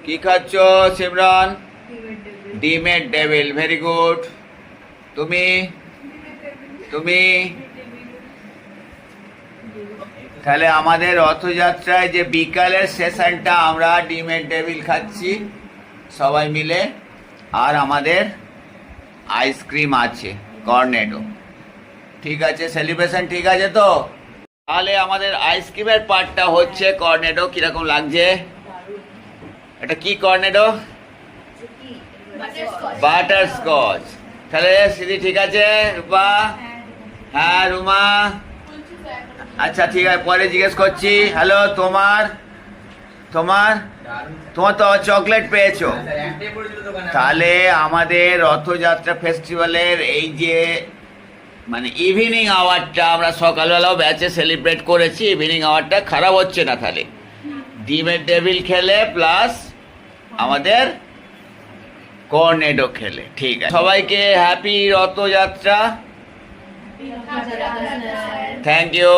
কি খাচ্ছ সিমরান? ডিমের ডেভিল, ভেরি গুড। তুমি তুমি তাহলে আমাদের রথযাত্রায় যে বিকালের সেশনটা আমরা ডিমের ডেভিল খাচ্ছি সবাই মিলে, আর আমাদের আইসক্রিম আছে কর্নেডো। ঠিক আছে, সেলিব্রেশন ঠিক আছে তো? তাহলে আমাদের আইসক্রিমের পার্টটা হচ্ছে কর্নেডো। কিরকম লাগছে? এটা কি কর্নেডো? বাটারস্কচ। তাহলে সিদি ঠিক আছে? রূপা? হ্যাঁ রুমা? আচ্ছা ঠিক আছে, পরে জিজ্ঞেস করছি। হ্যালো, তোমার তোমার তোমার তো চকলেট পেয়েছো। তাহলে আমাদের রথযাত্রা ফেস্টিভ্যালের এই যে মানে ইভিনিং আওয়ারটা আমরা সকালবেলাও ব্যাচে সেলিব্রেট করেছি, ইভিনিং আওয়ারটা খারাপ হচ্ছে না তাহলে ডিমের ডেভিল খেলে প্লাস আমাদের কর্নেডো খেলে। ঠিক আছে, সবাইকে হ্যাপি রথযাত্রা। Thank you.